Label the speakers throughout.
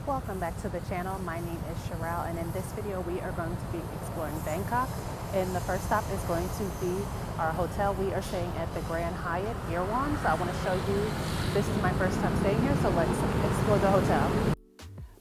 Speaker 1: Welcome back to the channel. My name is Sherelle, and in this video we are going to be exploring Bangkok, and the first stop is going to be our hotel. We are staying at the Grand Hyatt Erawan, so I want to show you, this is my first time staying here, so let's explore the hotel.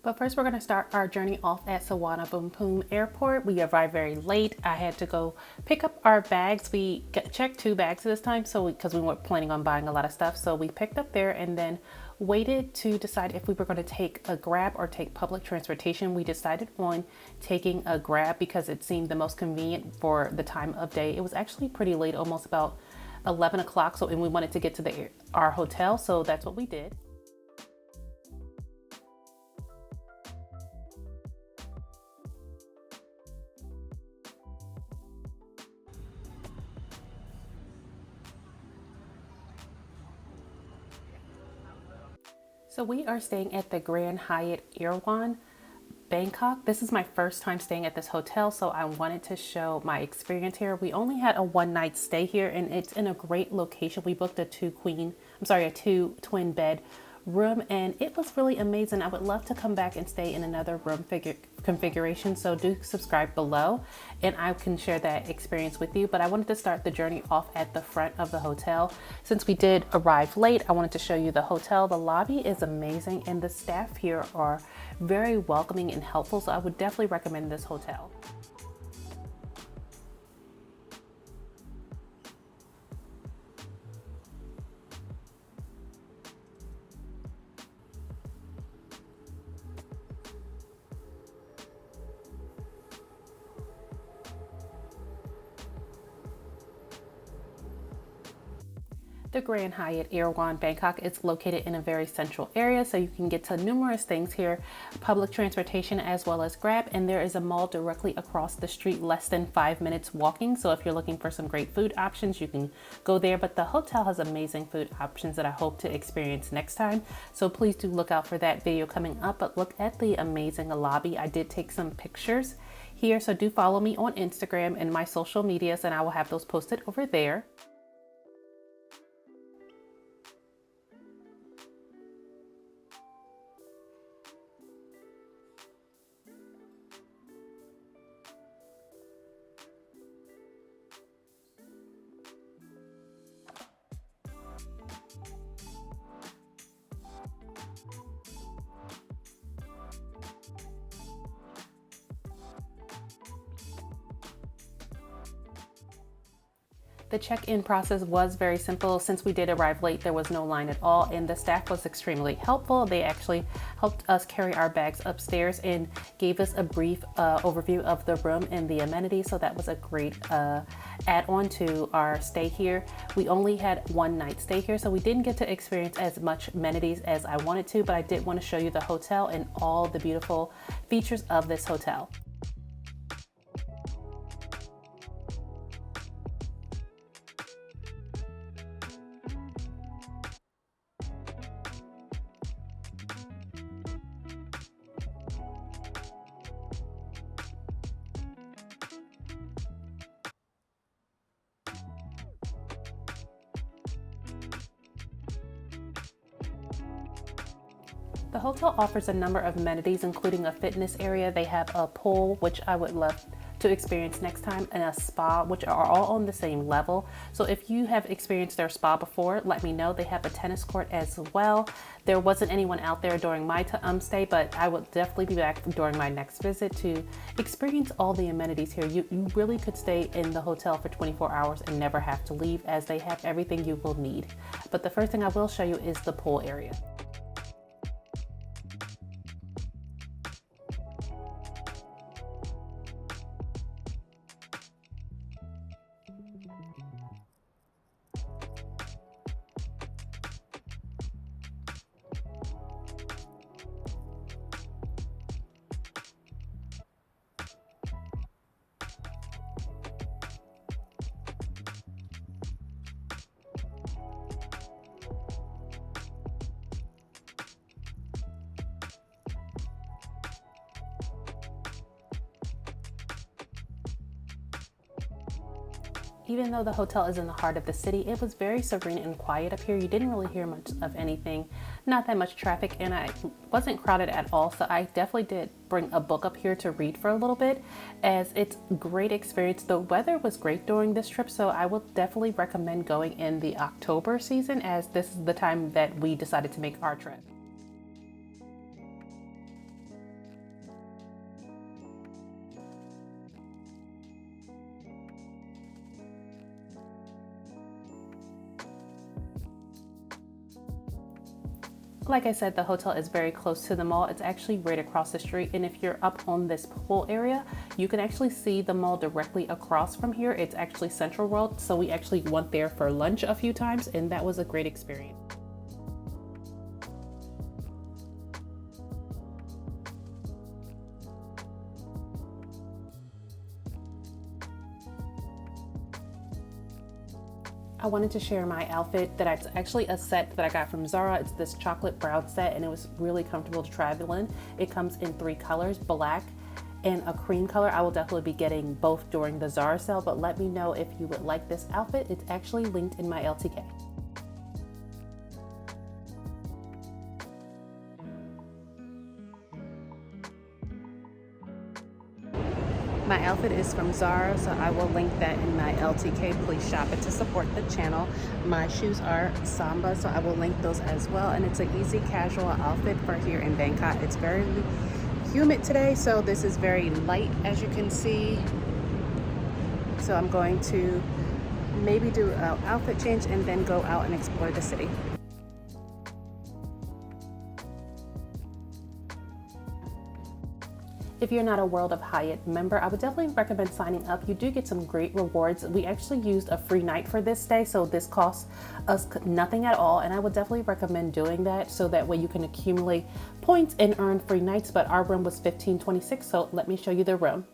Speaker 1: But first we're going to start our journey off at Suvarnabhumi Airport. We arrived very late. I had to go pick up our bags. We checked 2 bags this time, so because we weren't planning on buying a lot of stuff, so we picked up there and then waited to decide if we were going to take a Grab or take public transportation. We decided on taking a Grab because it seemed the most convenient for the time of day. It was actually pretty late, almost about 11 o'clock, so and we wanted to get to our hotel, so that's what we did. So we are staying at the Grand Hyatt Erawan Bangkok. This is my first time staying at this hotel, so I wanted to show my experience here. We only had a 1-night stay here, and it's in a great location. We booked a 2 twin bed room, and it was really amazing. I would love to come back and stay in another room configuration, so do subscribe below and I can share that experience with you. But I wanted to start the journey off at the front of the hotel. Since we did arrive late, I wanted to show you the hotel. The lobby is amazing and the staff here are very welcoming and helpful, so I would definitely recommend this hotel. The Grand Hyatt Erawan Bangkok is located in a very central area, so you can get to numerous things here, public transportation as well as Grab, and there is a mall directly across the street, less than 5 minutes walking. So if you're looking for some great food options, you can go there, but the hotel has amazing food options that I hope to experience next time. So please do look out for that video coming up, but look at the amazing lobby. I did take some pictures here, so do follow me on Instagram and my social medias, and I will have those posted over there. The check-in process was very simple. Since we did arrive late, there was no line at all, and the staff was extremely helpful. They actually helped us carry our bags upstairs and gave us a brief overview of the room and the amenities, so that was a great add-on to our stay here. We only had 1 night stay here, so we didn't get to experience as much amenities as I wanted to, but I did want to show you the hotel and all the beautiful features of this hotel. The hotel offers a number of amenities, including a fitness area. They have a pool, which I would love to experience next time, and a spa, which are all on the same level. So if you have experienced their spa before, let me know. They have a tennis court as well. There wasn't anyone out there during my stay, but I will definitely be back during my next visit to experience all the amenities here. You really could stay in the hotel for 24 hours and never have to leave, as they have everything you will need. But the first thing I will show you is the pool area. Even though the hotel is in the heart of the city, it was very serene and quiet up here. You didn't really hear much of anything, not that much traffic, and I wasn't crowded at all. So I definitely did bring a book up here to read for a little bit, as it's a great experience. The weather was great during this trip, so I will definitely recommend going in the October season, as this is the time that we decided to make our trip. Like I said, the hotel is very close to the mall. It's actually right across the street. And if you're up on this pool area, you can actually see the mall directly across from here. It's actually CentralWorld. So we actually went there for lunch a few times, and that was a great experience. I wanted to share my outfit it's actually a set that I got from Zara. It's this chocolate brown set, and it was really comfortable to travel in. It comes in 3 colors, black and a cream color. I will definitely be getting both during the Zara sale, but let me know if you would like this outfit. It's actually linked in my LTK. My outfit is from Zara, so I will link that in my LTK. Please shop it to support the channel. My shoes are Samba, so I will link those as well. And it's an easy casual outfit for here in Bangkok. It's very humid today, so this is very light, as you can see. So I'm going to maybe do an outfit change and then go out and explore the city. If you're not a World of Hyatt member, I would definitely recommend signing up. You do get some great rewards. We actually used a free night for this stay, so this costs us nothing at all, and I would definitely recommend doing that, so that way you can accumulate points and earn free nights. But our room was $15.26, so let me show you the room.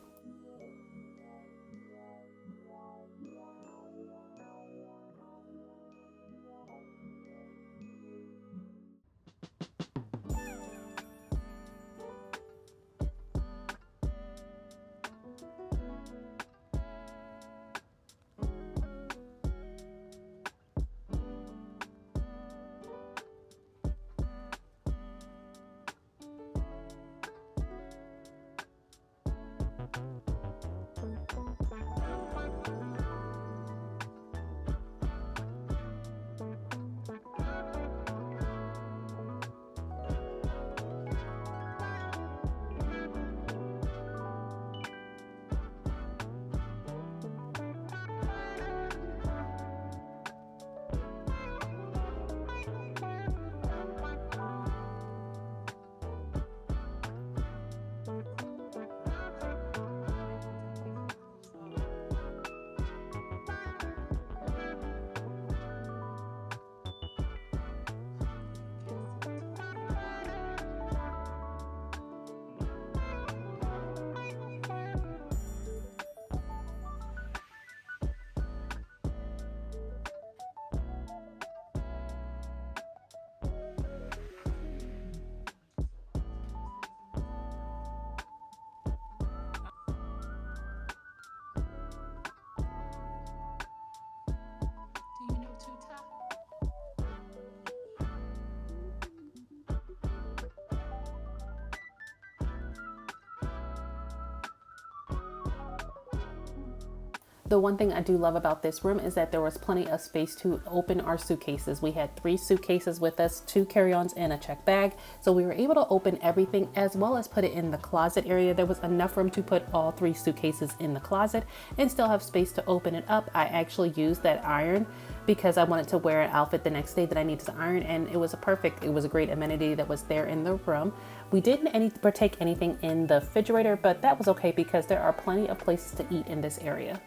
Speaker 1: The one thing I do love about this room is that there was plenty of space to open our suitcases. We had 3 suitcases with us, 2 carry-ons and a check bag. So we were able to open everything as well as put it in the closet area. There was enough room to put all 3 suitcases in the closet and still have space to open it up. I actually used that iron because I wanted to wear an outfit the next day that I needed to iron, and it was a great amenity that was there in the room. We didn't partake anything in the refrigerator, but that was okay because there are plenty of places to eat in this area.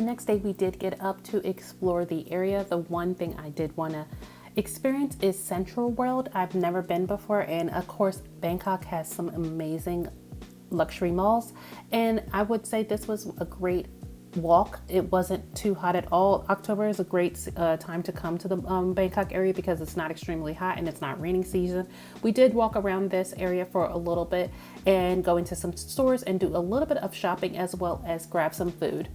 Speaker 1: the next day we did get up to explore the area. The one thing I did want to experience is CentralWorld. I've never been before, and of course Bangkok has some amazing luxury malls, and I would say this was a great walk. It wasn't too hot at all. October is a great time to come to the Bangkok area because it's not extremely hot and it's not raining season. We did walk around this area for a little bit and go into some stores and do a little bit of shopping as well as grab some food.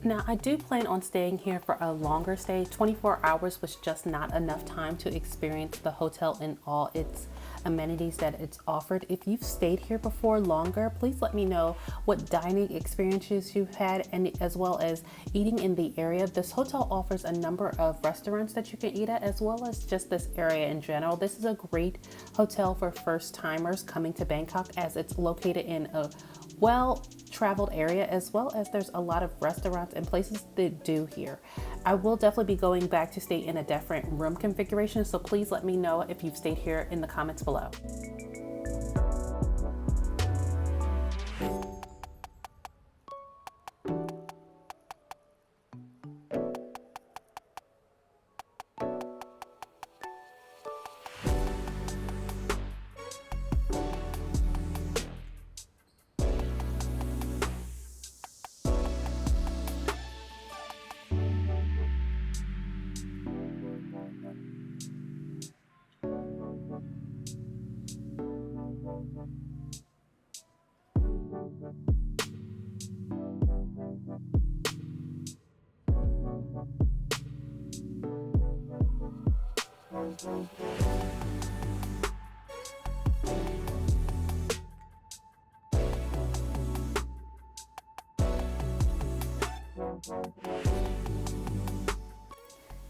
Speaker 1: Now, I do plan on staying here for a longer stay. 24 hours was just not enough time to experience the hotel and all its amenities that it's offered. If you've stayed here before longer, please let me know what dining experiences you've had, and as well as eating in the area. This hotel offers a number of restaurants that you can eat at, as well as just this area in general. This is a great hotel for first timers coming to Bangkok, as it's located in a well-traveled area, as well as there's a lot of restaurants and places that do here. I will definitely be going back to stay in a different room configuration, so please let me know if you've stayed here in the comments below.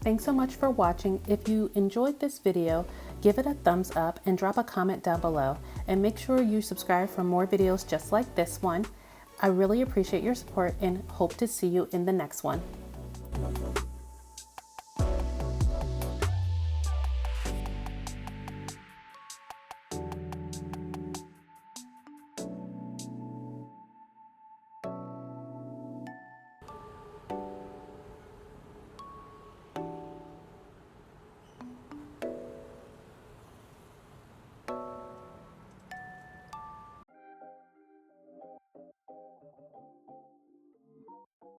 Speaker 1: Thanks so much for watching. If you enjoyed this video, give it a thumbs up and drop a comment down below. And make sure you subscribe for more videos just like this one. I really appreciate your support and hope to see you in the next one.